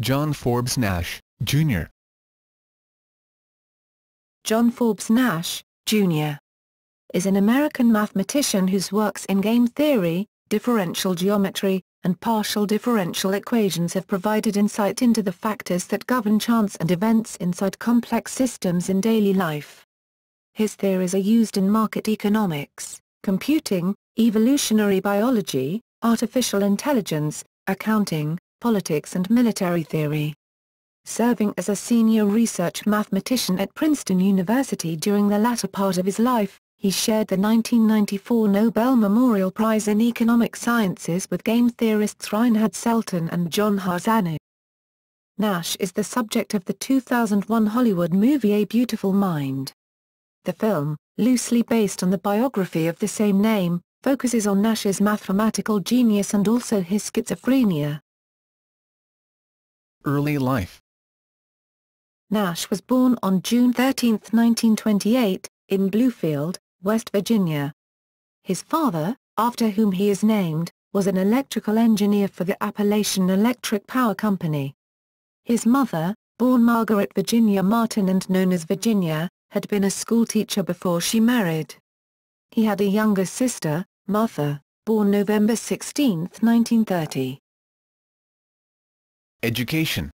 John Forbes Nash, Jr. John Forbes Nash, Jr. is an American mathematician whose works in game theory, differential geometry, and partial differential equations have provided insight into the factors that govern chance and events inside complex systems in daily life. His theories are used in market economics, computing, evolutionary biology, artificial intelligence, accounting, politics and military theory. Serving as a senior research mathematician at Princeton University during the latter part of his life, he shared the 1994 Nobel Memorial Prize in Economic Sciences with game theorists Reinhard Selten and John Harsanyi. Nash is the subject of the 2001 Hollywood movie A Beautiful Mind. The film, loosely based on the biography of the same name, focuses on Nash's mathematical genius and also his schizophrenia. Early life. Nash was born on June 13, 1928, in Bluefield, West Virginia. His father, after whom he is named, was an electrical engineer for the Appalachian Electric Power Company. His mother, born Margaret Virginia Martin and known as Virginia, had been a schoolteacher before she married. He had a younger sister, Martha, born November 16, 1930. Education.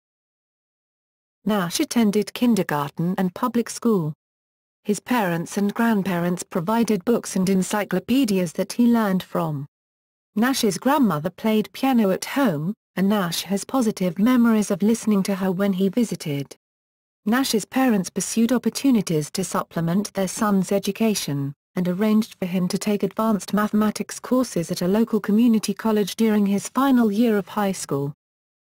Nash attended kindergarten and public school. His parents and grandparents provided books and encyclopedias that he learned from. Nash's grandmother played piano at home, and Nash has positive memories of listening to her when he visited. Nash's parents pursued opportunities to supplement their son's education, and arranged for him to take advanced mathematics courses at a local community college during his final year of high school.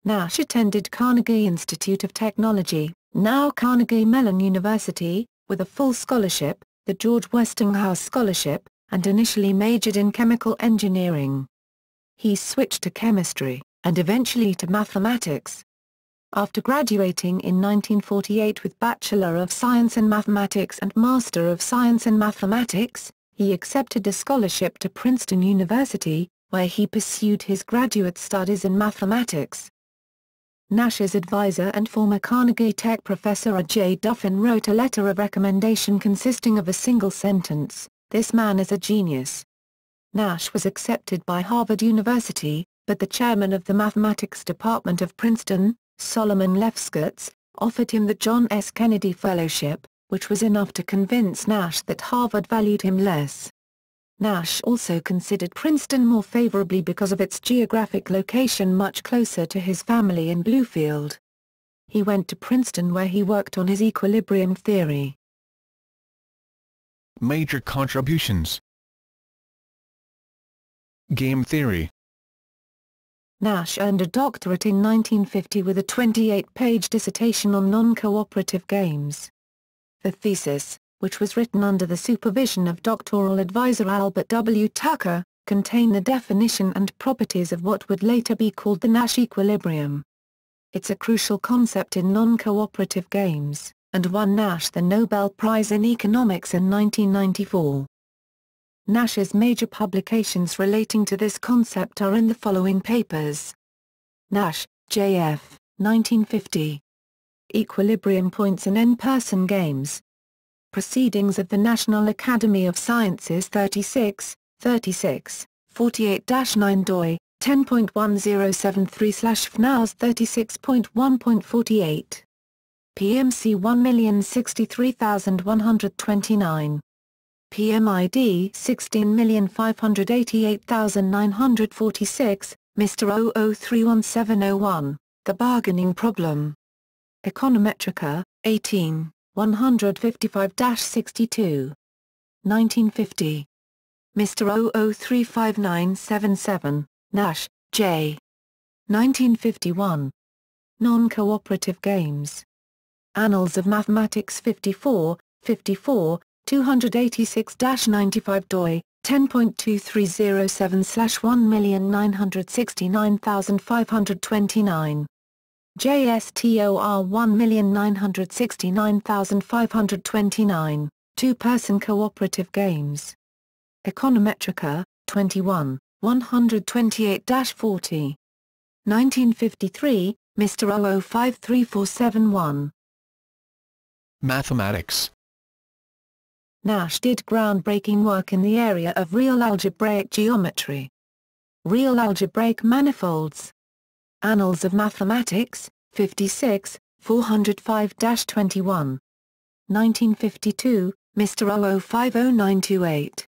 Nash attended Carnegie Institute of Technology, now Carnegie Mellon University, with a full scholarship, the George Westinghouse Scholarship, and initially majored in chemical engineering. He switched to chemistry, and eventually to mathematics. After graduating in 1948 with Bachelor of Science in Mathematics and Master of Science in Mathematics, he accepted a scholarship to Princeton University, where he pursued his graduate studies in mathematics. Nash's advisor and former Carnegie Tech professor A.J. Duffin wrote a letter of recommendation consisting of a single sentence, "This man is a genius." Nash was accepted by Harvard University, but the chairman of the mathematics department of Princeton, Solomon Lefkowitz, offered him the John S. Kennedy Fellowship, which was enough to convince Nash that Harvard valued him less. Nash also considered Princeton more favorably because of its geographic location much closer to his family in Bluefield. He went to Princeton where he worked on his equilibrium theory. Major contributions. Game theory. Nash earned a doctorate in 1950 with a 28-page dissertation on non-cooperative games. The thesis, which was written under the supervision of doctoral advisor Albert W. Tucker, contained the definition and properties of what would later be called the Nash equilibrium. It's a crucial concept in non-cooperative games, and won Nash the Nobel Prize in Economics in 1994. Nash's major publications relating to this concept are in the following papers. Nash, J.F., 1950. Equilibrium points in n-person games. Proceedings of the National Academy of Sciences 36, 48-9 doi, 10.1073/FNAS 36.1.48. PMC 1063129. PMID 16588946, Mr. 00317001, The Bargaining Problem. Econometrica, 18, 155-62. 1950. Mr. 0035977, Nash, J. 1951. Non-cooperative games. Annals of Mathematics 54, 286-95 doi, 10.2307/1969529. JSTOR 1969529, two-person cooperative games. Econometrica, 21, 128-40. 1953, Mr. 00534771. Mathematics. Nash did groundbreaking work in the area of real algebraic geometry. Real algebraic manifolds. Annals of Mathematics, 56, 405-21. 1952, Mr. 00500928.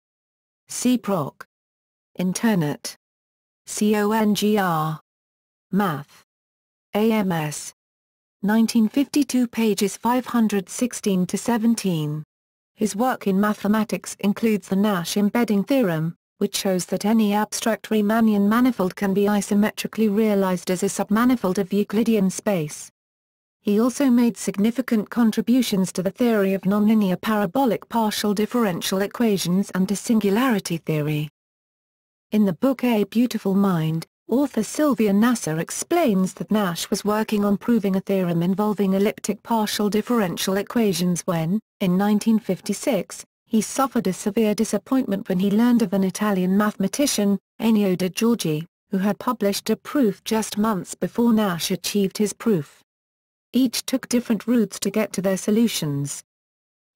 C. Proc. Internet. CONGR. Math. AMS. 1952, pages 516-17. His work in mathematics includes the Nash embedding theorem, which shows that any abstract Riemannian manifold can be isometrically realized as a submanifold of Euclidean space. He also made significant contributions to the theory of nonlinear parabolic partial differential equations and to singularity theory. In the book A Beautiful Mind, author Sylvia Nasser explains that Nash was working on proving a theorem involving elliptic partial differential equations when, in 1956, he suffered a severe disappointment when he learned of an Italian mathematician, Ennio de Giorgi, who had published a proof just months before Nash achieved his proof. Each took different routes to get to their solutions.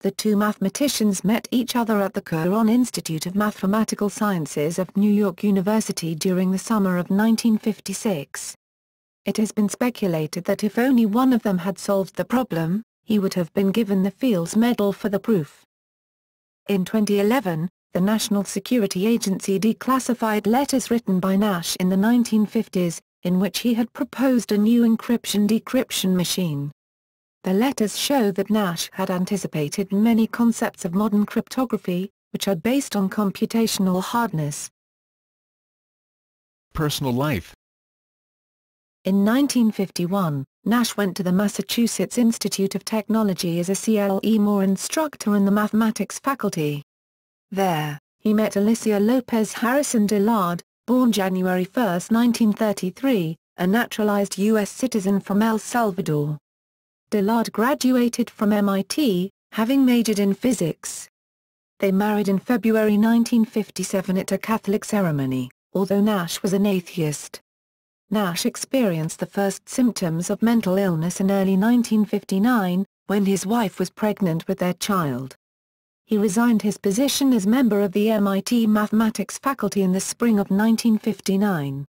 The two mathematicians met each other at the Courant Institute of Mathematical Sciences of New York University during the summer of 1956. It has been speculated that if only one of them had solved the problem, he would have been given the Fields Medal for the proof. In 2011, the National Security Agency declassified letters written by Nash in the 1950s, in which he had proposed a new encryption-decryption machine. The letters show that Nash had anticipated many concepts of modern cryptography, which are based on computational hardness. Personal life. In 1951, Nash went to the Massachusetts Institute of Technology as a CLE Moore instructor in the mathematics faculty. There, he met Alicia Lopez Harrison Dillard, born January 1, 1933, a naturalized U.S. citizen from El Salvador. Dillard graduated from MIT, having majored in physics. They married in February 1957 at a Catholic ceremony, although Nash was an atheist. Nash experienced the first symptoms of mental illness in early 1959, when his wife was pregnant with their child. He resigned his position as member of the MIT mathematics faculty in the spring of 1959.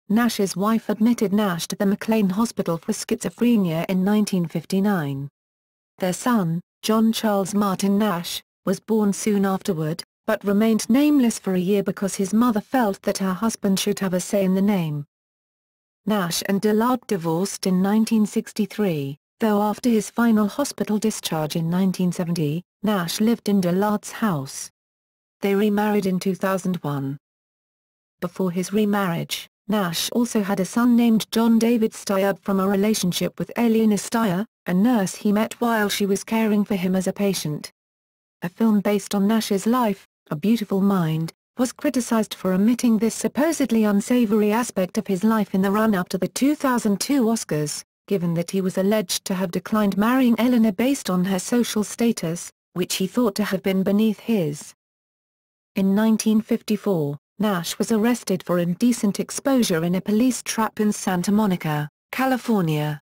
Nash's wife admitted Nash to the McLean Hospital for Schizophrenia in 1959. Their son, John Charles Martin Nash, was born soon afterward, but remained nameless for a year because his mother felt that her husband should have a say in the name. Nash and Dillard divorced in 1963, though after his final hospital discharge in 1970, Nash lived in Dillard's house. They remarried in 2001. Before his remarriage, Nash also had a son named John David Steyr from a relationship with Elena Steyr, a nurse he met while she was caring for him as a patient. A film based on Nash's life, A Beautiful Mind, was criticized for omitting this supposedly unsavory aspect of his life in the run-up to the 2002 Oscars, given that he was alleged to have declined marrying Eleanor based on her social status, which he thought to have been beneath his. In 1954, Nash was arrested for indecent exposure in a police trap in Santa Monica, California.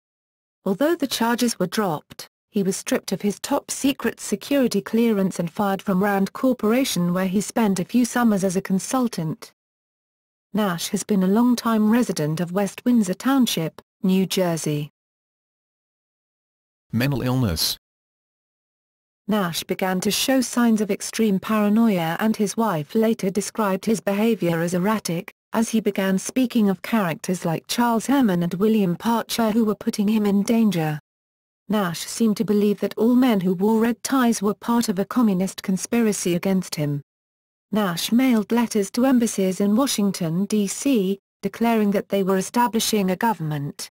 Although the charges were dropped, he was stripped of his top-secret security clearance and fired from Rand Corporation, where he spent a few summers as a consultant. Nash has been a long-time resident of West Windsor Township, New Jersey. Mental illness. Nash began to show signs of extreme paranoia, and his wife later described his behavior as erratic, as he began speaking of characters like Charles Herman and William Parcher who were putting him in danger. Nash seemed to believe that all men who wore red ties were part of a communist conspiracy against him. Nash mailed letters to embassies in Washington, D.C., declaring that they were establishing a government.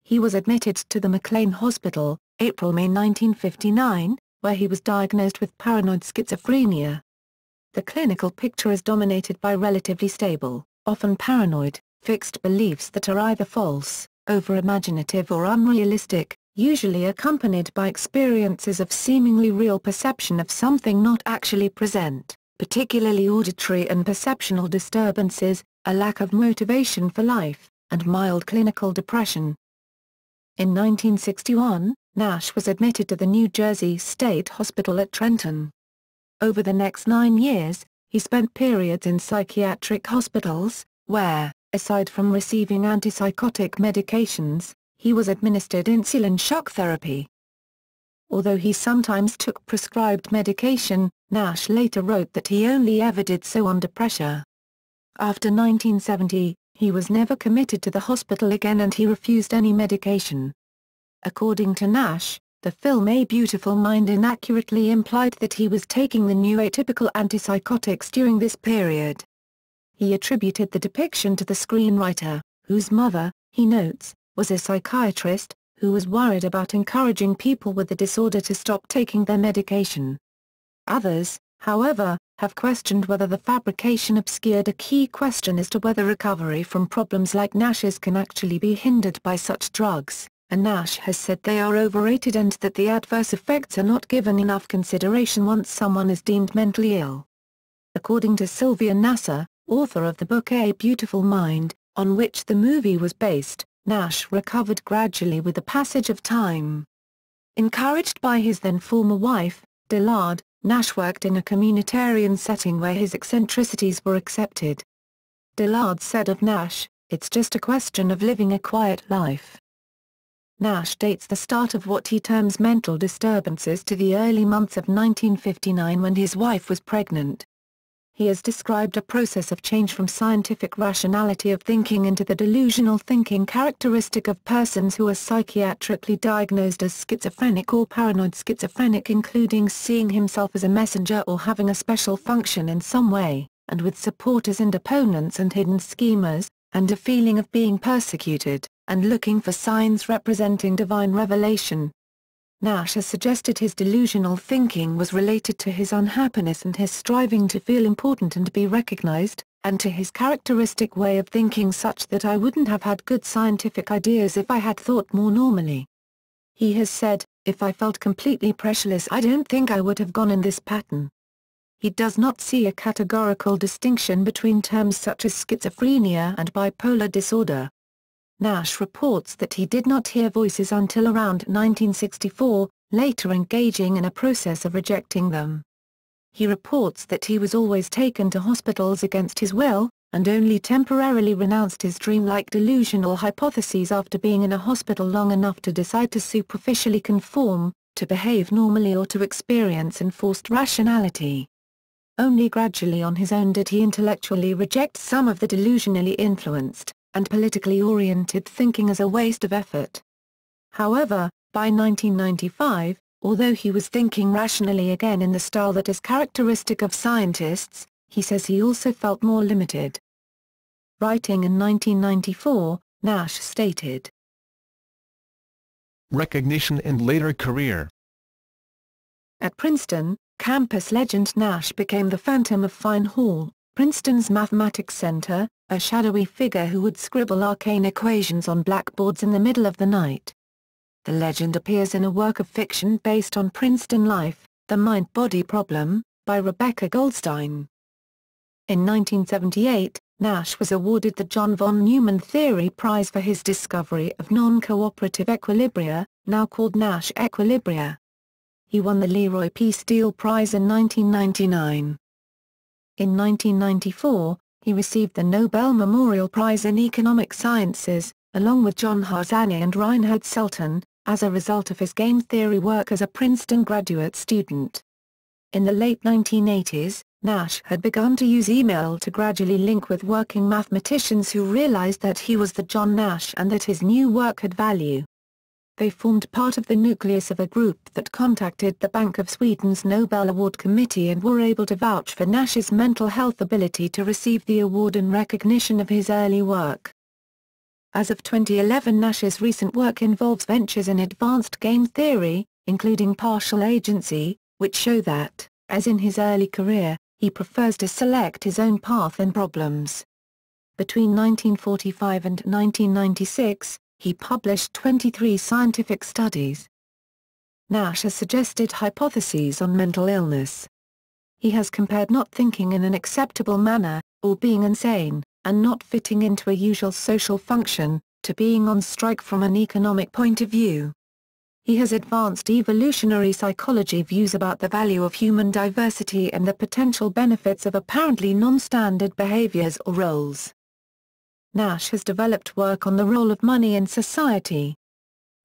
He was admitted to the McLean Hospital, April-May 1959, where he was diagnosed with paranoid schizophrenia. The clinical picture is dominated by relatively stable, often paranoid, fixed beliefs that are either false, over-imaginative or unrealistic, usually accompanied by experiences of seemingly real perception of something not actually present, particularly auditory and perceptual disturbances, a lack of motivation for life, and mild clinical depression. In 1961, Nash was admitted to the New Jersey State Hospital at Trenton. Over the next 9 years, he spent periods in psychiatric hospitals, where, aside from receiving antipsychotic medications, he was administered insulin shock therapy. Although he sometimes took prescribed medication, Nash later wrote that he only ever did so under pressure. After 1970, he was never committed to the hospital again and he refused any medication. According to Nash, the film A Beautiful Mind inaccurately implied that he was taking the new atypical antipsychotics during this period. He attributed the depiction to the screenwriter, whose mother, he notes, was a psychiatrist, who was worried about encouraging people with the disorder to stop taking their medication. Others, however, have questioned whether the fabrication obscured a key question as to whether recovery from problems like Nash's can actually be hindered by such drugs, and Nash has said they are overrated and that the adverse effects are not given enough consideration once someone is deemed mentally ill. According to Sylvia Nasser, author of the book A Beautiful Mind, on which the movie was based, Nash recovered gradually with the passage of time. Encouraged by his then former wife, Dillard, Nash worked in a communitarian setting where his eccentricities were accepted. Dillard said of Nash, "It's just a question of living a quiet life." Nash dates the start of what he terms mental disturbances to the early months of 1959 when his wife was pregnant. He has described a process of change from scientific rationality of thinking into the delusional thinking characteristic of persons who are psychiatrically diagnosed as schizophrenic or paranoid schizophrenic, including seeing himself as a messenger or having a special function in some way, and with supporters and opponents and hidden schemers, and a feeling of being persecuted, and looking for signs representing divine revelation. Nash has suggested his delusional thinking was related to his unhappiness and his striving to feel important and be recognized, and to his characteristic way of thinking such that I wouldn't have had good scientific ideas if I had thought more normally. He has said, "If I felt completely pressureless I don't think I would have gone in this pattern." He does not see a categorical distinction between terms such as schizophrenia and bipolar disorder. Nash reports that he did not hear voices until around 1964, later engaging in a process of rejecting them. He reports that he was always taken to hospitals against his will, and only temporarily renounced his dreamlike delusional hypotheses after being in a hospital long enough to decide to superficially conform, to behave normally or to experience enforced rationality. Only gradually on his own did he intellectually reject some of the delusionally influenced and politically oriented thinking as a waste of effort. However, by 1995, although he was thinking rationally again in the style that is characteristic of scientists, he says he also felt more limited. Writing in 1994, Nash stated, Recognition and later career. At Princeton, campus legend Nash became the Phantom of Fine Hall, Princeton's mathematics center, a shadowy figure who would scribble arcane equations on blackboards in the middle of the night. The legend appears in a work of fiction based on Princeton life, The Mind-Body Problem, by Rebecca Goldstein. In 1978, Nash was awarded the John von Neumann Theory Prize for his discovery of non-cooperative equilibria, now called Nash equilibria. He won the Leroy P. Steele Prize in 1999. In 1994, he received the Nobel Memorial Prize in Economic Sciences, along with John Harsanyi and Reinhard Selten, as a result of his game theory work as a Princeton graduate student. In the late 1980s, Nash had begun to use email to gradually link with working mathematicians who realized that he was the John Nash and that his new work had value. They formed part of the nucleus of a group that contacted the Bank of Sweden's Nobel Award Committee and were able to vouch for Nash's mental health ability to receive the award in recognition of his early work. As of 2011, Nash's recent work involves ventures in advanced game theory, including partial agency, which show that, as in his early career, he prefers to select his own path in problems. Between 1945 and 1996, he published 23 scientific studies. Nash has suggested hypotheses on mental illness. He has compared not thinking in an acceptable manner, or being insane, and not fitting into a usual social function, to being on strike from an economic point of view. He has advanced evolutionary psychology views about the value of human diversity and the potential benefits of apparently non-standard behaviors or roles. Nash has developed work on the role of money in society.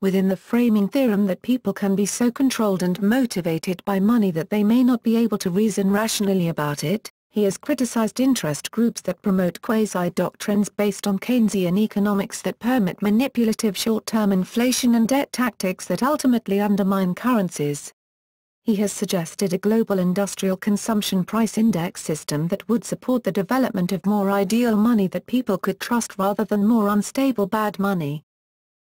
Within the framing theorem that people can be so controlled and motivated by money that they may not be able to reason rationally about it, he has criticized interest groups that promote quasi-doctrines based on Keynesian economics that permit manipulative short-term inflation and debt tactics that ultimately undermine currencies. He has suggested a global industrial consumption price index system that would support the development of more ideal money that people could trust rather than more unstable bad money.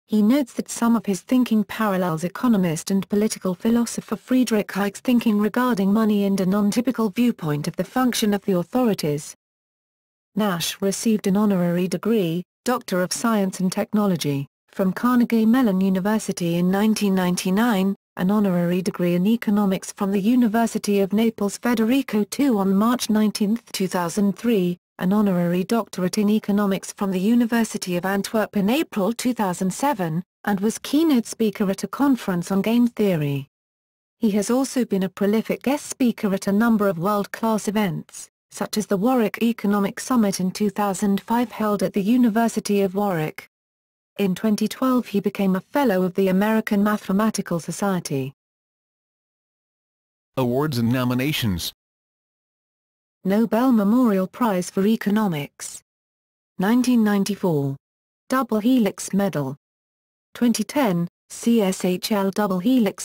He notes that some of his thinking parallels economist and political philosopher Friedrich Hayek's thinking regarding money and a non-typical viewpoint of the function of the authorities. Nash received an honorary degree, Doctor of Science and Technology, from Carnegie Mellon University in 1999, an honorary degree in economics from the University of Naples Federico II on March 19, 2003, an honorary doctorate in economics from the University of Antwerp in April 2007, and was keynote speaker at a conference on game theory. He has also been a prolific guest speaker at a number of world-class events, such as the Warwick Economic Summit in 2005 held at the University of Warwick. In 2012 he became a Fellow of the American Mathematical Society. Awards and nominations. Nobel Memorial Prize for Economics. 1994. Double Helix Medal. 2010, CSHL Double Helix